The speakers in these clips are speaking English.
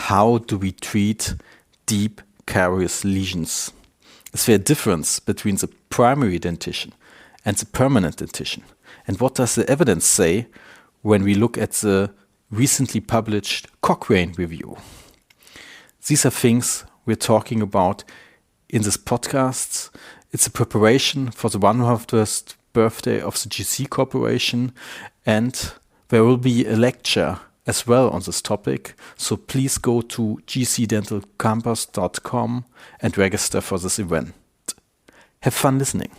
how do we treat deep caries lesions? Is there a difference between the primary dentition and the permanent dentition? And what does the evidence say when we look at the recently published Cochrane review? These are things we're talking about in this podcast. It's a preparation for the 100th birthday of the GC Corporation, and there will be a lecture as well on this topic. So please go to gcdentalcampus.com and register for this event. Have fun listening.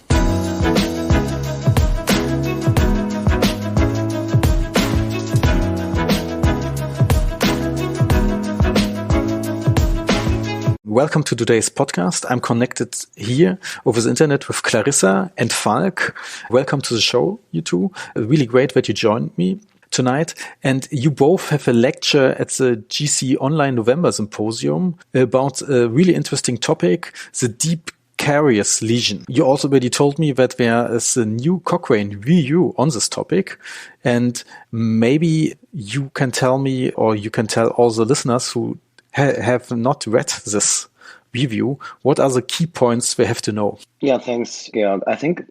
Welcome to today's podcast. I'm connected here over the internet with Clarissa and Falk. Welcome to the show, you two. Really great that you joined me tonight. And you both have a lecture at the GC Online November Symposium about a really interesting topic, the deep caries lesion. You also already told me that there is a new Cochrane review on this topic. And maybe you can tell me, or you can tell all the listeners who have not read this review, what are the key points they have to know? Yeah, thanks, Georg. I think,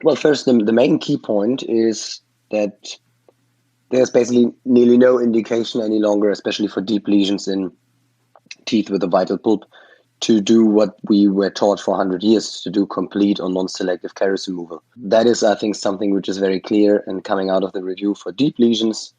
well, first, the main key point is that there's basically nearly no indication any longer, especially for deep lesions in teeth with a vital pulp, to do what we were taught for 100 years, to do complete or non-selective caries removal. That is, I think, something which is very clear and coming out of the review for deep lesions.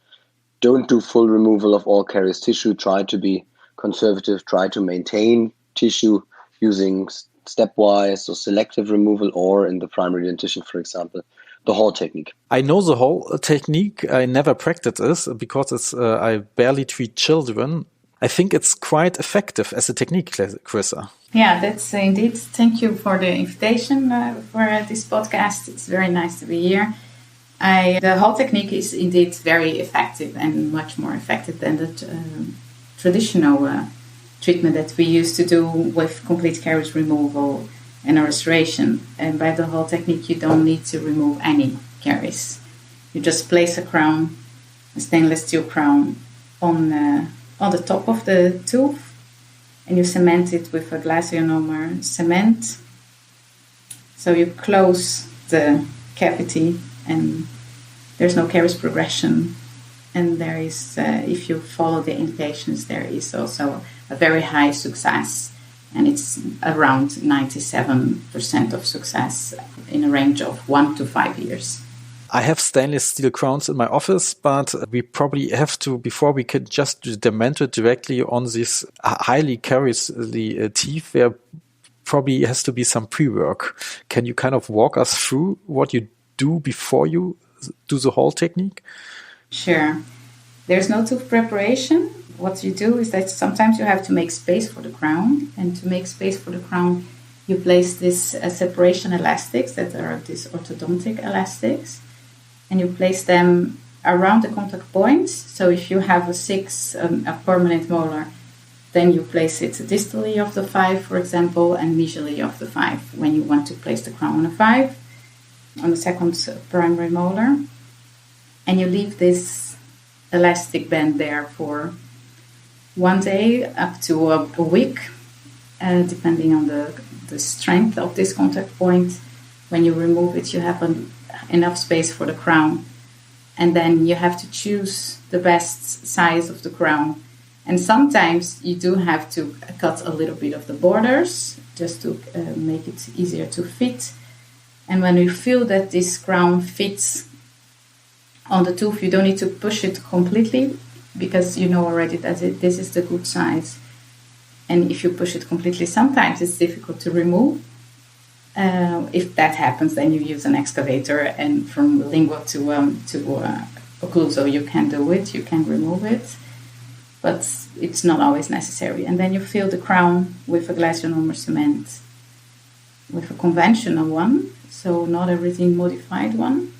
Don't do full removal of all caries tissue. Try to be conservative, try to maintain tissue using stepwise or selective removal, or in the primary dentition, for example, the Hall technique. I know the Hall technique. I never practiced this because I barely treat children. I think it's quite effective as a technique, Clarissa. Yeah, that's indeed. Thank you for the invitation for this podcast. It's very nice to be here. The Hall technique is indeed very effective and much more effective than the traditional treatment that we used to do with complete caries removal and a restoration. And by the Hall technique, you don't need to remove any caries. You just place a crown, a stainless steel crown, on the top of the tooth, and you cement it with a glass ionomer cement. So you close the cavity, and there's no caries progression. And there is, if you follow the indications, there is also a very high success, and it's around 97% of success in a range of 1 to 5 years. I have stainless steel crowns in my office, but we probably have to, before we can just dement it directly on these highly caries teeth, there probably has to be some pre-work. Can you kind of walk us through what you do before you do the Hall technique? Sure. There's no tooth preparation. What you do is that sometimes you have to make space for the crown. And to make space for the crown, you place this separation elastics that are these orthodontic elastics. And you place them around the contact points. So if you have a permanent molar, then you place it distally of the 5, for example, and medially of the 5 when you want to place the crown on a 5, on the second primary molar. And you leave this elastic band there for 1 day up to a week, depending on the strength of this contact point. When you remove it, you have enough space for the crown. And then you have to choose the best size of the crown. And sometimes you do have to cut a little bit of the borders just to make it easier to fit. And when you feel that this crown fits on the tooth, you don't need to push it completely, because you know already that this is the good size. And if you push it completely, sometimes it's difficult to remove. If that happens, then you use an excavator, and from lingua to occluso, you can do it, you can remove it, but it's not always necessary. And then you fill the crown with a glass ionomer cement, with a conventional one, so not a resin modified one.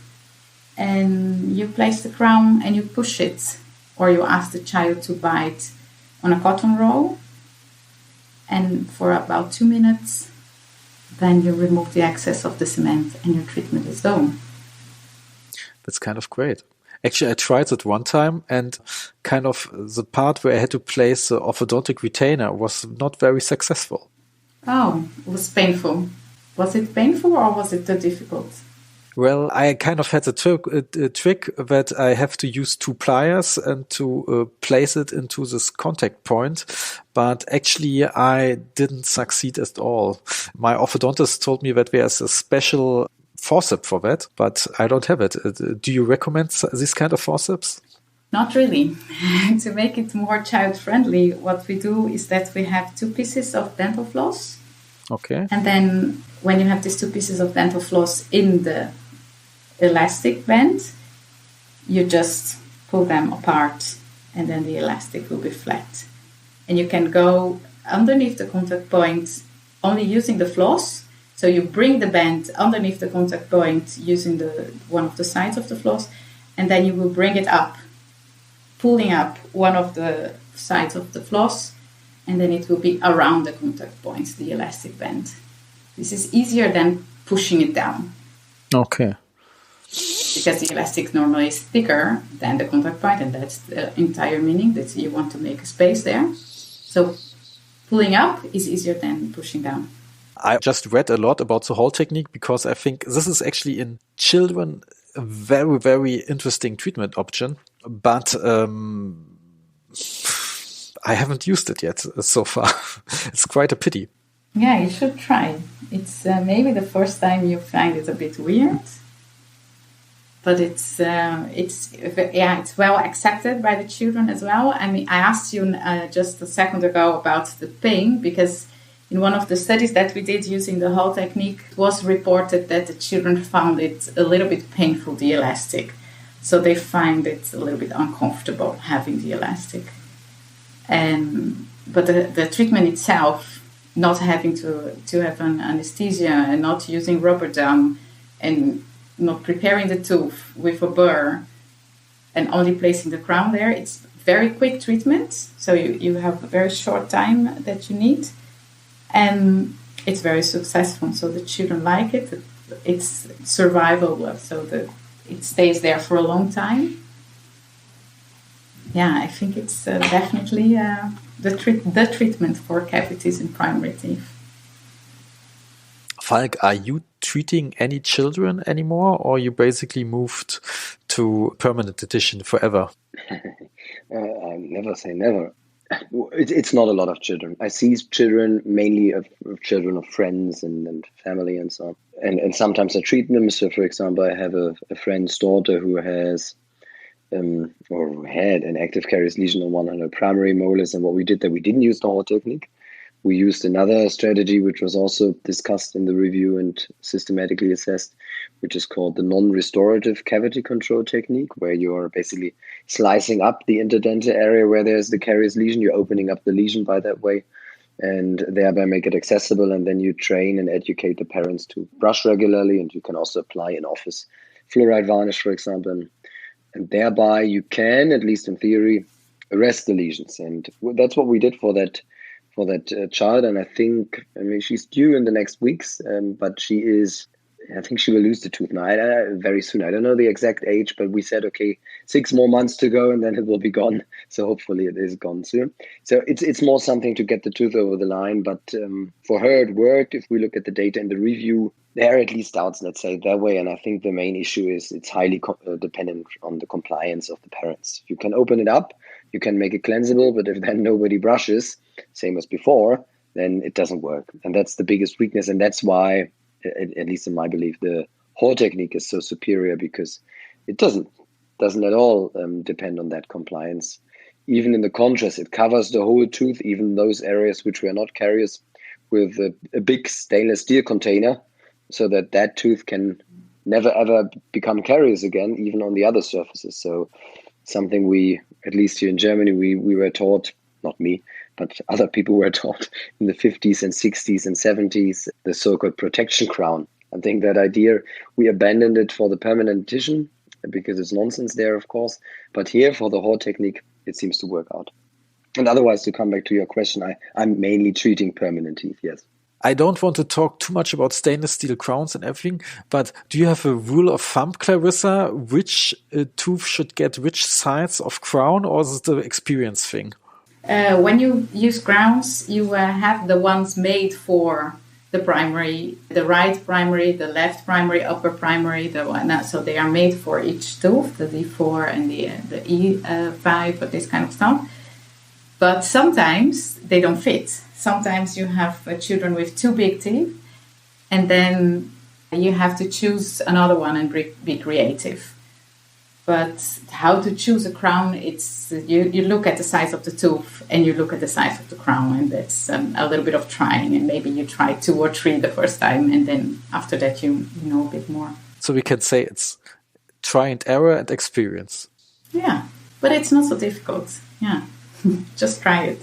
And you place the crown and you push it, or you ask the child to bite on a cotton roll, and for about 2 minutes, then you remove the excess of the cement and your treatment is done. That's kind of great. Actually, I tried it one time, and kind of the part where I had to place the orthodontic retainer was not very successful. Oh, it was painful. Was it painful or was it too difficult? Well, I kind of had a trick that I have to use 2 pliers and to place it into this contact point. But actually, I didn't succeed at all. My orthodontist told me that there's a special forceps for that, but I don't have it. Do you recommend this kind of forceps? Not really. To make it more child-friendly, what we do is that we have 2 pieces of dental floss. Okay. And then when you have these 2 pieces of dental floss in the elastic band, you just pull them apart and then the elastic will be flat. And you can go underneath the contact point only using the floss. So you bring the band underneath the contact point using one of the sides of the floss, and then you will bring it up, pulling up one of the sides of the floss, and then it will be around the contact point, the elastic band. This is easier than pushing it down. Okay. Because the elastic normally is thicker than the contact point, and that's the entire meaning, that you want to make a space there. So pulling up is easier than pushing down. I just read a lot about the Hall technique because I think this is actually in children a very, very interesting treatment option. But I haven't used it yet so far. It's quite a pity. Yeah, you should try. It's maybe the first time you find it a bit weird, but it's well accepted by the children as well. I mean, I asked you just a second ago about the pain, because in one of the studies that we did using the Hall technique, it was reported that the children found it a little bit painful, the elastic. So they find it a little bit uncomfortable having the elastic. But the treatment itself, not having to have an anesthesia and not using rubber dam and not preparing the tooth with a burr and only placing the crown there, it's very quick treatment. So you have a very short time that you need. And it's very successful. So the children like it. It's survivable. So it stays there for a long time. Yeah, I think it's definitely the treatment for cavities in primary teeth. Falk, are you treating any children anymore, or you basically moved to permanent dentition forever? I never say never. It's not a lot of children. I see children, mainly of children of friends and family and so on. And sometimes I treat them. So, for example, I have a friend's daughter who has or who had an active caries lesion on one of her primary molars. And what we did that we didn't use the Hall technique. We used another strategy, which was also discussed in the review and systematically assessed, which is called the non-restorative cavity control technique, where you're basically slicing up the interdental area where there's the caries lesion. You're opening up the lesion by that way and thereby make it accessible. And then you train and educate the parents to brush regularly. And you can also apply in office fluoride varnish, for example. And thereby you can, at least in theory, arrest the lesions. And that's what we did for that child. And I mean, she's due in the next weeks, but I think she will lose the tooth now very soon. I don't know the exact age, but we said, okay, 6 more months to go and then it will be gone. So hopefully it is gone soon. So it's more something to get the tooth over the line. But for her, it worked. If we look at the data in the review, there are at least doubts, let's say it that way. And I think the main issue is it's highly dependent on the compliance of the parents. You can open it up, you can make it cleansable, but if then nobody brushes, same as before, then it doesn't work. And that's the biggest weakness. And that's why, at least in my belief, the Hall technique is so superior, because it doesn't at all depend on that compliance. Even in the contrast, it covers the whole tooth, even those areas which were not caries, with a big stainless steel container, so that tooth can never ever become caries again, even on the other surfaces. So something we, at least here in Germany, we were taught, not me, but other people were taught in the 50s and 60s and 70s, the so-called protection crown. I think that idea, we abandoned it for the permanent dentition because it's nonsense there, of course. But here, for the Hall technique, it seems to work out. And otherwise, to come back to your question, I'm mainly treating permanent teeth, yes. I don't want to talk too much about stainless steel crowns and everything, but do you have a rule of thumb, Clarissa, which tooth should get which size of crown, or is it the experience thing? When you use crowns, you have the ones made for the primary, the right primary, the left primary, upper primary, the one. So they are made for each tooth, the D4 and the E5, but this kind of stuff. But sometimes they don't fit. Sometimes you have children with too big teeth, and then you have to choose another one and be creative. But how to choose a crown, it's you look at the size of the tooth and you look at the size of the crown, and that's a little bit of trying, and maybe you try 2 or 3 the first time, and then after that you know a bit more. So we can say it's try and error and experience. Yeah, but it's not so difficult. Yeah, just try it.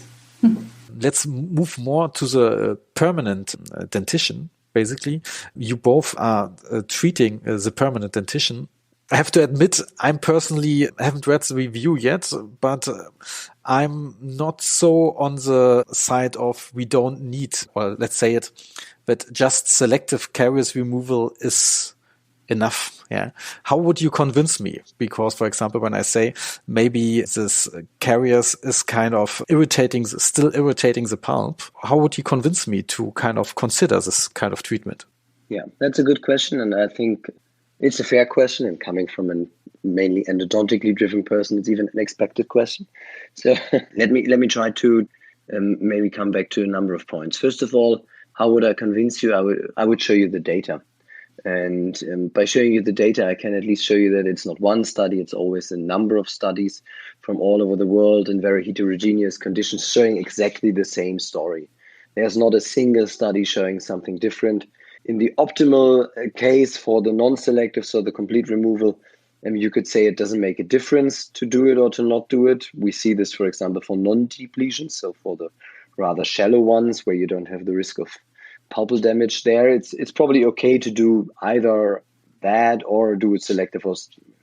Let's move more to the permanent dentition. Basically, you both are treating the permanent dentition. I have to admit, I personally haven't read the review yet, but I'm not so on the side of we don't need, well, let's say it, but just selective caries removal is enough. Yeah. How would you convince me? Because, for example, when I say maybe this caries is kind of still irritating the pulp, how would you convince me to kind of consider this kind of treatment? Yeah, that's a good question. And I think it's a fair question, and coming from a mainly endodontically driven person, it's even an expected question. So let me try to maybe come back to a number of points. First of all, how would I convince you? I would show you the data. And by showing you the data, I can at least show you that it's not one study, it's always a number of studies from all over the world in very heterogeneous conditions showing exactly the same story. There's not a single study showing something different. In the optimal case for the non-selective, so the complete removal, you could say it doesn't make a difference to do it or to not do it. We see this, for example, for non-deep lesions, so for the rather shallow ones where you don't have the risk of pulpal damage there. It's probably okay to do either that or do it selective, or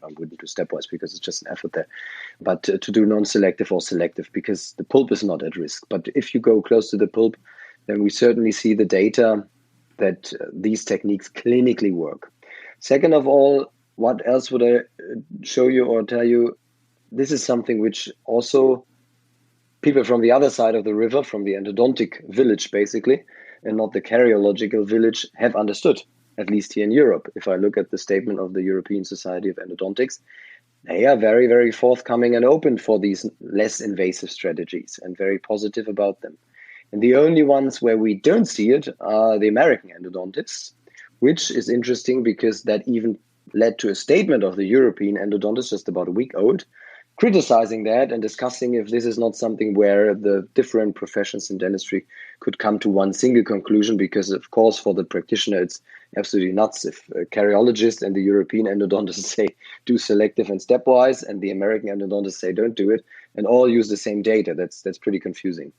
I wouldn't do stepwise because it's just an effort there, but to do non-selective or selective because the pulp is not at risk. But if you go close to the pulp, then we certainly see the data that these techniques clinically work. Second of all, what else would I show you or tell you? This is something which also people from the other side of the river, from the endodontic village basically, and not the cariological village, have understood, at least here in Europe. If I look at the statement of the European Society of Endodontics, they are very, very forthcoming and open for these less invasive strategies and very positive about them. And the only ones where we don't see it are the American endodontists, which is interesting because that even led to a statement of the European endodontists just about a week old, criticizing that and discussing if this is not something where the different professions in dentistry could come to one single conclusion, because of course for the practitioner it's absolutely nuts if a cariologist and the European endodontist say do selective and stepwise and the American endodontist say don't do it, and all use the same data. That's pretty confusing.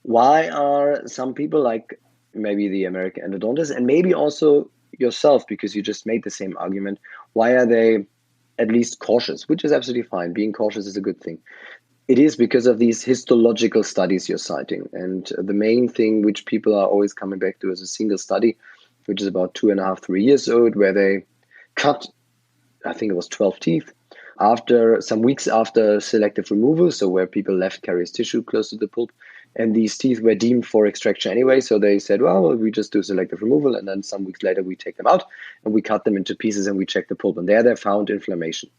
Why are some people, like maybe the American endodontist and maybe also yourself, because you just made the same argument, why are they at least cautious, which is absolutely fine. Being cautious is a good thing. It is because of these histological studies you're citing. And the main thing which people are always coming back to is a single study, which is about 2.5, 3 years old, where they cut, I think it was 12 teeth, after some weeks after selective removal, so where people left caries tissue close to the pulp, and these teeth were deemed for extraction anyway, so they said, well, we just do selective removal, and then some weeks later we take them out, and we cut them into pieces, and we check the pulp, and there they found inflammation.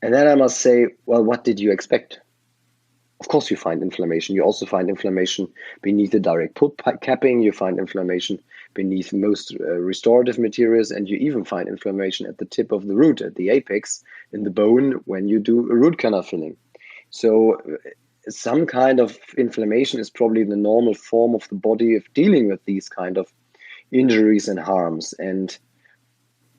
And then I must say, well, what did you expect? Of course you find inflammation. You also find inflammation beneath the direct pulp capping, you find inflammation beneath most restorative materials, and you even find inflammation at the tip of the root, at the apex, in the bone, when you do a root canal filling. So some kind of inflammation is probably the normal form of the body of dealing with these kind of injuries and harms. And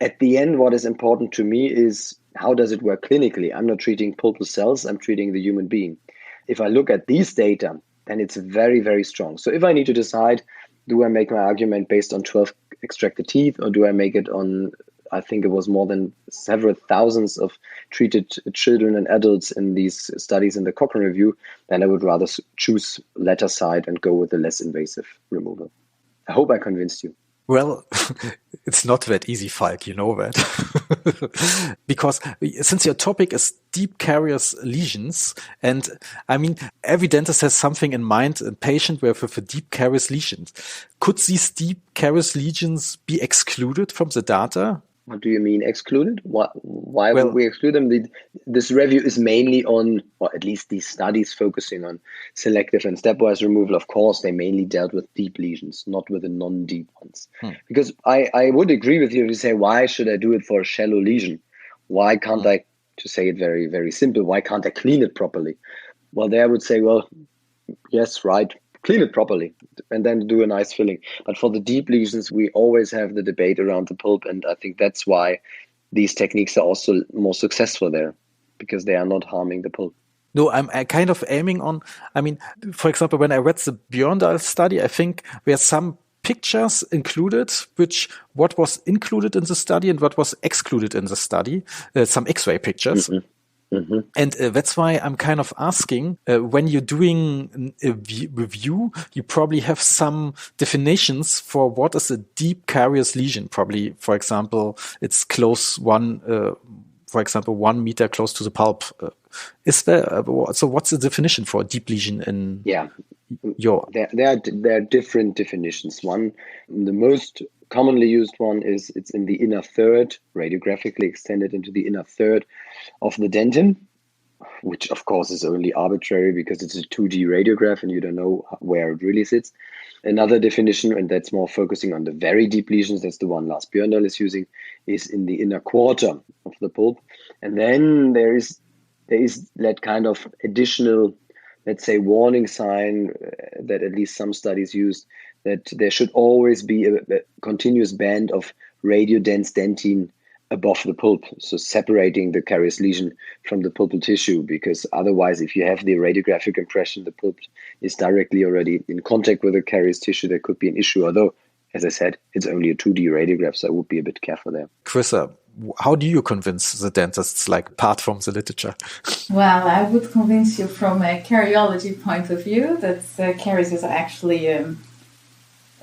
at the end, what is important to me is how does it work clinically? I'm not treating pulpal cells, I'm treating the human being. If I look at these data, then it's very, very strong. So if I need to decide, do I make my argument based on 12 extracted teeth, or do I make it on, I think it was more than several thousands of treated children and adults in these studies in the Cochrane review, then I would rather choose latter side and go with the less invasive removal. I hope I convinced you. Well, it's not that easy, Falk, you know that. Because since your topic is deep caries lesions, and I mean, every dentist has something in mind, a patient with a deep caries lesions. Could these deep caries lesions be excluded from the data? What do you mean excluded? Why would we exclude them? This review is mainly on, or at least these studies focusing on selective and stepwise removal. Of course, they mainly dealt with deep lesions, not with the non-deep ones. Because I would agree with you if you say, why should I do it for a shallow lesion? Why can't I, to say it very, very simple, why can't I clean it properly? Well, there I would say, well, yes, right. Clean it properly and then do a nice filling. But for the deep lesions, we always have the debate around the pulp. And I think that's why these techniques are also more successful there, because they are not harming the pulp. No, I'm kind of aiming on, I mean, for example, when I read the Björndal study, I think there are some pictures included, what was included in the study and what was excluded in the study, some X-ray pictures. And that's why I'm kind of asking, when you're doing a review, you probably have some definitions for what is a deep caries lesion. Probably, for example, it's close 1 meter close to the pulp. Is there, so what's the definition for a deep lesion in your? There are different definitions. One, the most commonly used one is it's in the inner third, radiographically extended into the inner third of the dentin, which of course is only arbitrary because it's a 2D radiograph and you don't know where it really sits. Another definition, and that's more focusing on the very deep lesions, that's the one Lars Björndal is using, is in the inner quarter of the pulp. And then there is that kind of additional, let's say, warning sign that at least some studies used, that there should always be a continuous band of radiodense dentin above the pulp, so separating the caries lesion from the pulpal tissue, because otherwise, if you have the radiographic impression, the pulp is directly already in contact with the caries tissue, there could be an issue. Although, as I said, it's only a 2D radiograph, so I would be a bit careful there. Clarissa, how do you convince the dentists, like apart from the literature? Well, I would convince you from a cariology point of view that caries is actually a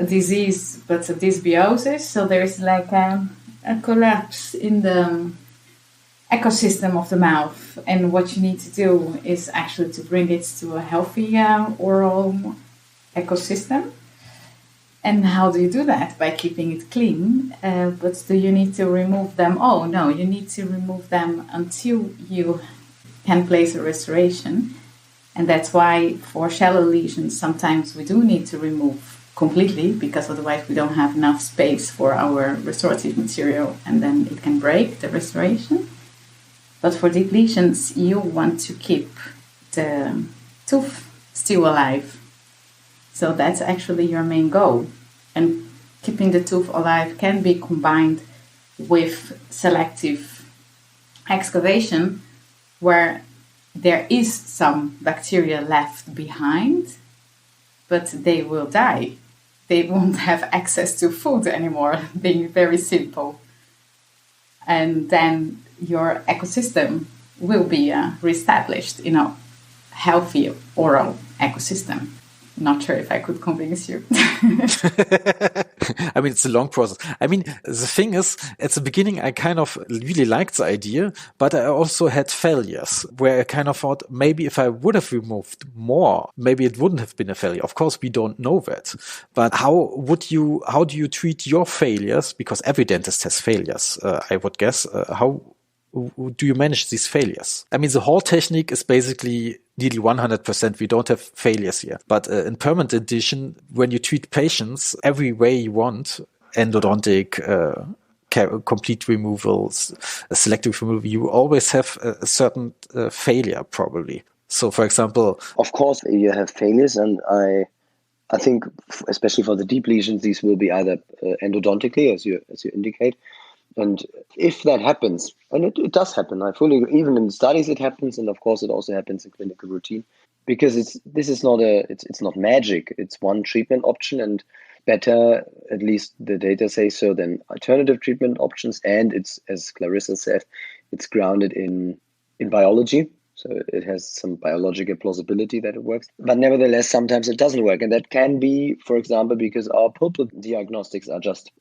disease, but a dysbiosis. So there's like a collapse in the ecosystem of the mouth. And what you need to do is actually to bring it to a healthy oral ecosystem. And how do you do that? By keeping it clean. But do you need to remove them? Oh, no, you need to remove them until you can place a restoration. And that's why for shallow lesions, sometimes we do need to remove completely, because otherwise we don't have enough space for our restorative material and then it can break the restoration. But for deep lesions, you want to keep the tooth still alive. So that's actually your main goal. And keeping the tooth alive can be combined with selective excavation, where there is some bacteria left behind, but they will die. They won't have access to food anymore, being very simple. And then your ecosystem will be reestablished in a healthy oral ecosystem. Not sure if I could convince you. I mean, it's a long process. I mean, the thing is, at the beginning, I kind of really liked the idea, but I also had failures where I kind of thought maybe if I would have removed more, maybe it wouldn't have been a failure. Of course, we don't know that. But how do you treat your failures? Because every dentist has failures, I would guess. How do you manage these failures? I mean, the whole technique is basically nearly 100%. We don't have failures here. But in permanent dentition, when you treat patients every way you want, endodontic, complete removals, selective removal, you always have a certain failure probably. So, for example... Of course, you have failures, and I think, especially for the deep lesions, these will be either endodontically, as you indicate. And if that happens, and it does happen, even in studies it happens, and of course it also happens in clinical routine, because it's not magic. It's one treatment option, and better, at least the data say so, than alternative treatment options. And it's, as Clarissa said, it's grounded in biology. So it has some biological plausibility that it works. But nevertheless, sometimes it doesn't work. And that can be, for example, because our pulpal diagnostics are just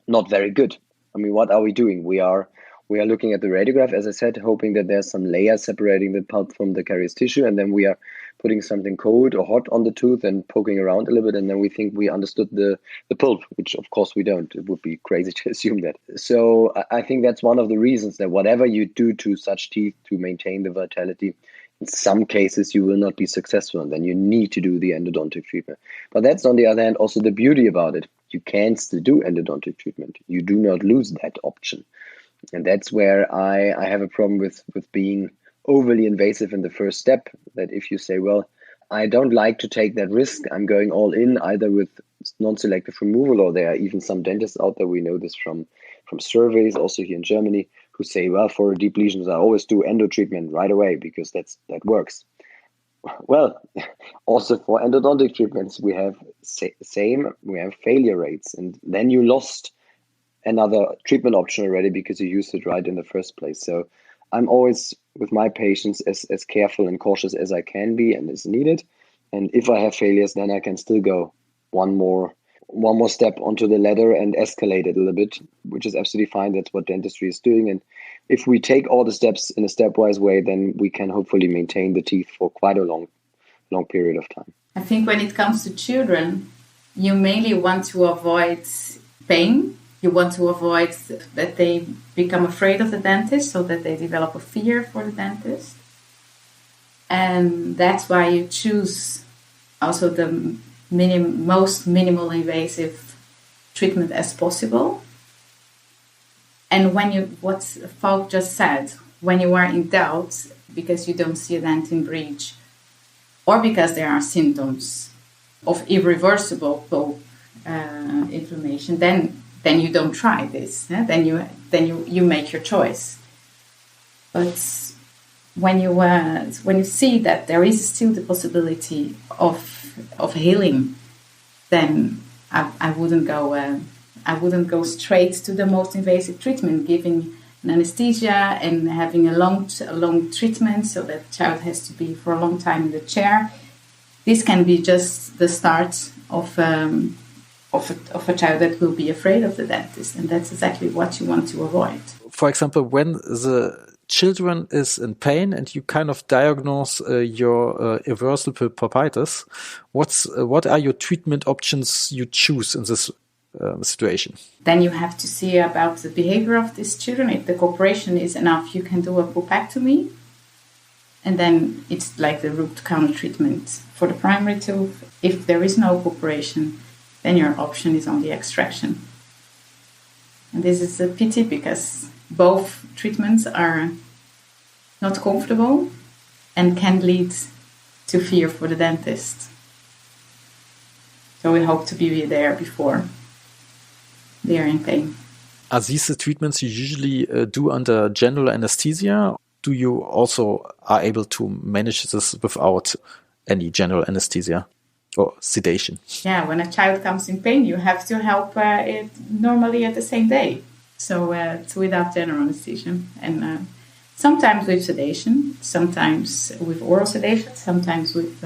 not very good. I mean, what are we doing? We are looking at the radiograph, as I said, hoping that there's some layer separating the pulp from the caries tissue, and then we are putting something cold or hot on the tooth and poking around a little bit, and then we think we understood the pulp, which of course we don't. It would be crazy to assume that. So I think that's one of the reasons that whatever you do to such teeth to maintain the vitality, in some cases you will not be successful, and then you need to do the endodontic treatment. But that's, on the other hand, also the beauty about it. You can still do endodontic treatment. You do not lose that option. And that's where I have a problem with being overly invasive in the first step, that if you say, well, I don't like to take that risk, I'm going all in either with non-selective removal, or there are even some dentists out there, we know this from surveys also here in Germany, who say, well, for deep lesions, I always do endo treatment right away because that works. Well, also for endodontic treatments, we have we have failure rates, and then you lost another treatment option already because you used it right in the first place. So I'm always, with my patients, as careful and cautious as I can be and is needed. And if I have failures, then I can still go one more step onto the ladder and escalate it a little bit, which is absolutely fine. That's what dentistry is doing. And if we take all the steps in a stepwise way, then we can hopefully maintain the teeth for quite a long period of time. I think when it comes to children, you mainly want to avoid pain. You want to avoid that they become afraid of the dentist, so that they develop a fear for the dentist. And that's why you choose also the most minimal invasive treatment as possible. And what Falk just said, when you are in doubt because you don't see a dentin breach, or because there are symptoms of irreversible pulp inflammation, then you don't try this. Then you make your choice. But when you see that there is still the possibility of healing, then I wouldn't go straight to the most invasive treatment, giving an anesthesia and having a long treatment, so that the child has to be for a long time in the chair. This can be just the start of a child that will be afraid of the dentist, and that's exactly what you want to avoid. For example, when the children is in pain and you kind of diagnose your irreversible pulpitis, what are your treatment options you choose in this situation? Then you have to see about the behavior of these children. If the cooperation is enough, you can do a pulpectomy, and then it's like the root canal treatment for the primary tooth. If there is no cooperation, then your option is on the extraction. And this is a pity because both treatments are not comfortable and can lead to fear for the dentist. So we hope to be there before they are in pain. Are these the treatments you usually do under general anesthesia? Do you also are able to manage this without any general anesthesia or sedation? Yeah, when a child comes in pain, you have to help it normally at the same day. So it's without general anesthesia. And sometimes with sedation, sometimes with oral sedation, sometimes with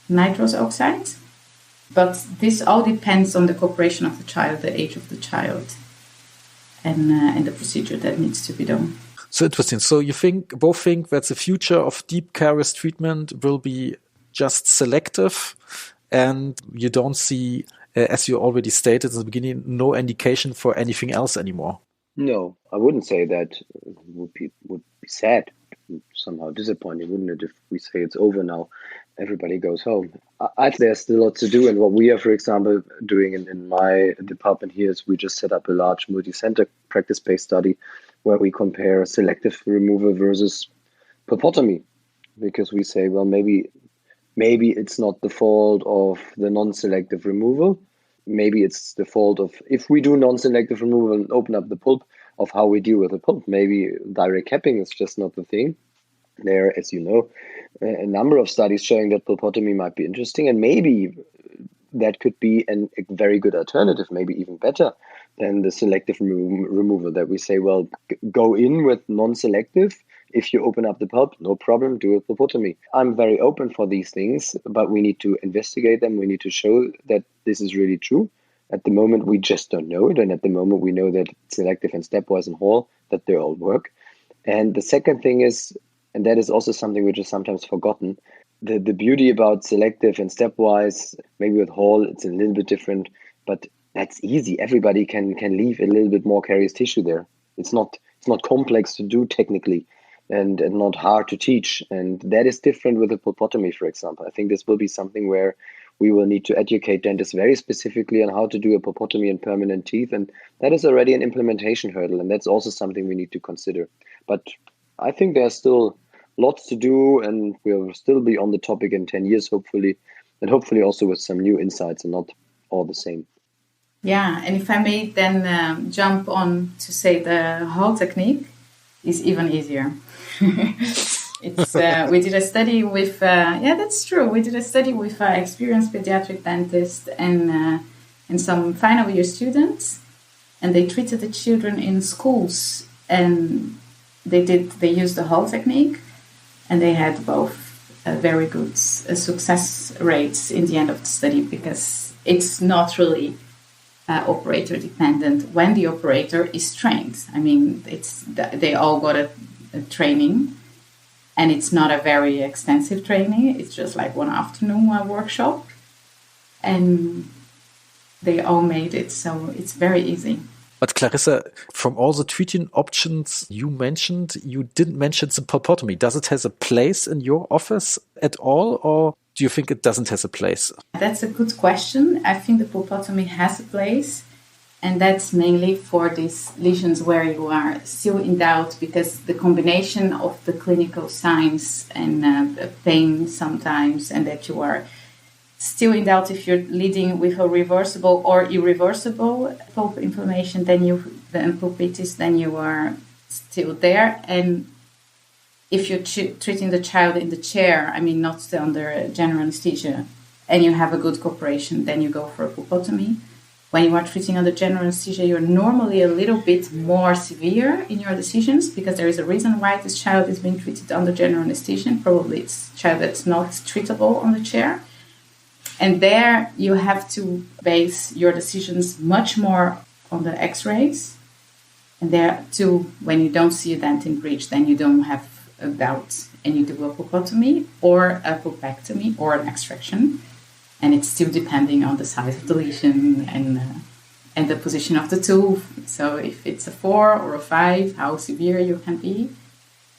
nitrous oxide. But this all depends on the cooperation of the child, the age of the child, and the procedure that needs to be done. So interesting. So you both think that the future of deep caries treatment will be just selective, and you don't see, as you already stated in the beginning, no indication for anything else anymore? No, I wouldn't say that. It would be sad, somehow disappointing, wouldn't it, if we say it's over now, everybody goes home. I think there's still lots to do, and what we are, for example, doing in my department here is we just set up a large multi-center practice-based study where we compare selective removal versus pulpotomy, because we say, well, maybe it's not the fault of the non-selective removal. Maybe it's the fault of, if we do non-selective removal and open up the pulp, of how we deal with the pulp. Maybe direct capping is just not the thing. There, as you know, a number of studies showing that pulpotomy might be interesting, and maybe that could be a very good alternative, maybe even better than the selective removal, that we say, well, go in with non-selective, if you open up the pulp, no problem, do a pulpotomy. I'm very open for these things, but we need to investigate them. We need to show that this is really true. At the moment, we just don't know it. And at the moment, we know that selective and stepwise and Hall, that they all work. And the second thing is, and that is also something which is sometimes forgotten, the beauty about selective and stepwise, maybe with Hall, it's a little bit different, but that's easy. Everybody can leave a little bit more caries tissue there. It's not complex to do technically and not hard to teach. And that is different with a pulpotomy, for example. I think this will be something where we will need to educate dentists very specifically on how to do a pulpotomy in permanent teeth. And that is already an implementation hurdle. And that's also something we need to consider. But I think there's still lots to do, and we'll still be on the topic in 10 years, hopefully. And hopefully also with some new insights and not all the same. Yeah, and if I may then jump on to say the Hall technique is even easier. We did a study with, that's true. We did a study with experienced pediatric dentists and some final year students, and they treated the children in schools, and they used the Hall technique, and they had both very good success rates in the end of the study, because it's not really operator dependent when the operator is trained. I mean, they all got a training, and it's not a very extensive training. It's just like one afternoon workshop, and they all made it. So it's very easy. But Clarissa, from all the treatment options you mentioned, you didn't mention the pulpotomy. Does it have a place in your office at all, or do you think it doesn't have a place? That's a good question. I think the pulpotomy has a place, and that's mainly for these lesions where you are still in doubt, because the combination of the clinical signs and pain sometimes, and that you are still in doubt if you're leading with a reversible or irreversible pulp inflammation, then pulpitis, then you are still there. And if you're treating the child in the chair, I mean, not under general anesthesia, and you have a good cooperation, then you go for a pulpotomy. When you are treating under general anesthesia, you're normally a little bit more severe in your decisions, because there is a reason why this child is being treated under general anesthesia. Probably it's a child that's not treatable on the chair. And there you have to base your decisions much more on the x-rays. And there too, when you don't see a dentin breach, then you don't have a doubt, and you do a pulpotomy or a pulpectomy or an extraction. And it's still depending on the size of the lesion and the position of the tooth. So if it's a 4 or a 5, how severe you can be.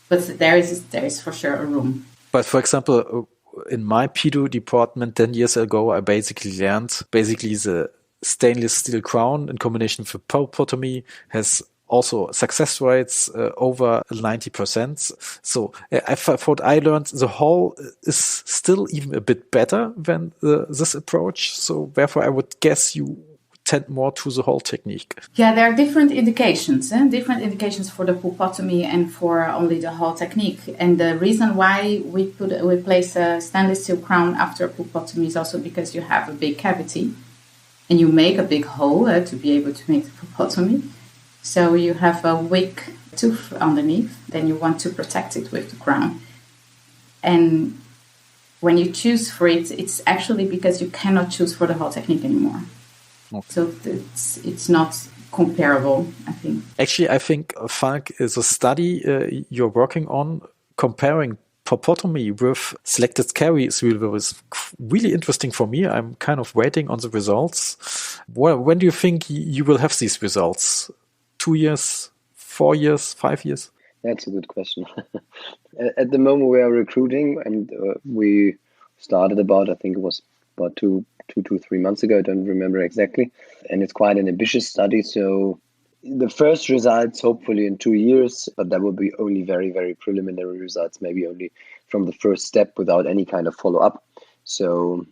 But there is for sure a room. But for example, in my pedo department 10 years ago, I basically learned the stainless steel crown in combination with pulpotomy has also success rates over 90%. So I thought I learned the Hall is still even a bit better than this approach. So therefore, I would guess you tend more to the Hall technique. Yeah, there are different indications for the pulpotomy and for only the Hall technique. And the reason why we place a stainless steel crown after pulpotomy is also because you have a big cavity and you make a big hole to be able to make the pulpotomy. So you have a weak tooth underneath, then you want to protect it with the crown. And when you choose for it, it's actually because you cannot choose for the Hall technique anymore. Okay. So it's not comparable, I think. Actually, I think, Falk, is a study you're working on comparing pulpotomy with selected caries was really interesting for me. I'm kind of waiting on the results. When do you think you will have these results? 2 years, 4 years, 5 years? That's a good question. At the moment, we are recruiting, and we started I think it was about 2 to 3 months ago. I don't remember exactly. And it's quite an ambitious study. So the first results, hopefully in 2 years, but that will be only very, very preliminary results, maybe only from the first step without any kind of follow-up. So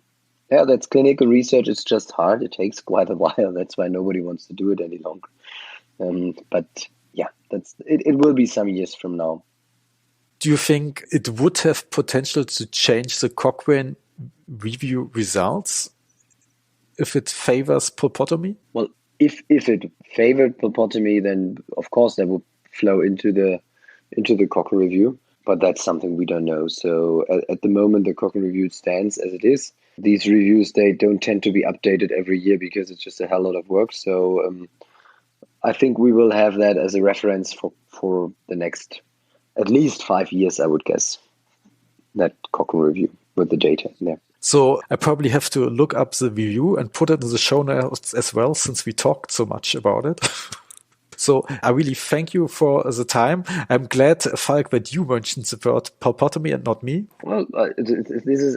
yeah, that's clinical research. It's just hard. It takes quite a while. That's why nobody wants to do it any longer. But yeah, it will be some years from now. Do you think it would have potential to change the Cochrane review results if it favors pulpotomy? Well, if it favored pulpotomy, then of course that would flow into the into the Cochrane review, but that's something we don't know. So at the moment, the Cochrane review stands as it is. These reviews, they don't tend to be updated every year because it's just a hell lot of work. So I think we will have that as a reference for the next at least 5 years, I would guess, that Cochrane review with the data in there. So I probably have to look up the review and put it in the show notes as well, since we talked so much about it. So I really thank you for the time. I'm glad, Falk, that you mentioned the word pulpotomy and not me. Well,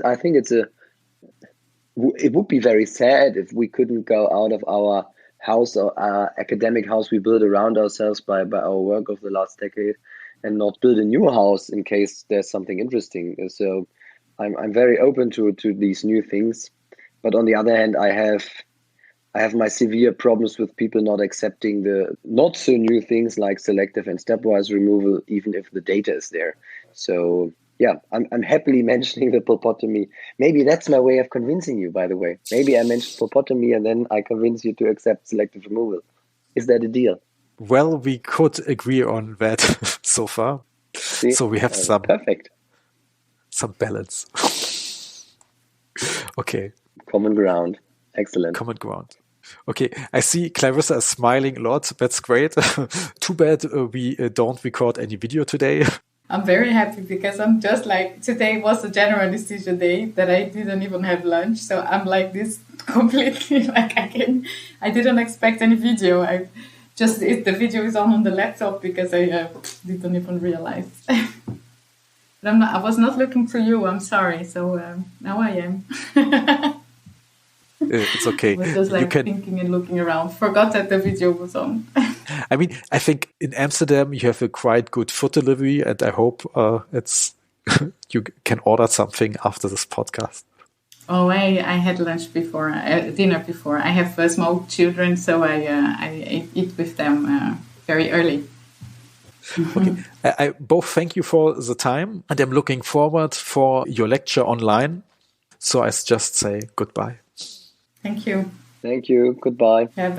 I think it would be very sad if we couldn't go out of our house or our academic house we built around ourselves by our work of the last decade and not build a new house in case there's something interesting. So I'm very open to these new things. But on the other hand, I have my severe problems with people not accepting the not so new things like selective and stepwise removal, even if the data is there. So yeah, I'm happily mentioning the pulpotomy. Maybe that's my way of convincing you, by the way. Maybe I mentioned pulpotomy and then I convince you to accept selective removal. Is that a deal? Well, we could agree on that so far. See? So we have some balance. Okay. Common ground. Excellent. Common ground. Okay, I see Clarissa is smiling a lot. That's great. Too bad we don't record any video today. I'm very happy because I'm just like, today was a general anesthesia day that I didn't even have lunch. So I'm like this completely, like I didn't expect any video. The video is on the laptop because I didn't even realize. But I was not looking for you, I'm sorry. So now I am. It's okay. I was just like thinking and looking around. Forgot that the video was on. I mean, I think in Amsterdam you have a quite good food delivery, and I hope you can order something after this podcast. Oh, I had lunch before, dinner before. I have small children, so I eat with them very early. Okay, I both thank you for the time, and I'm looking forward for your lecture online. So I just say goodbye. Thank you. Thank you. Goodbye. Yeah,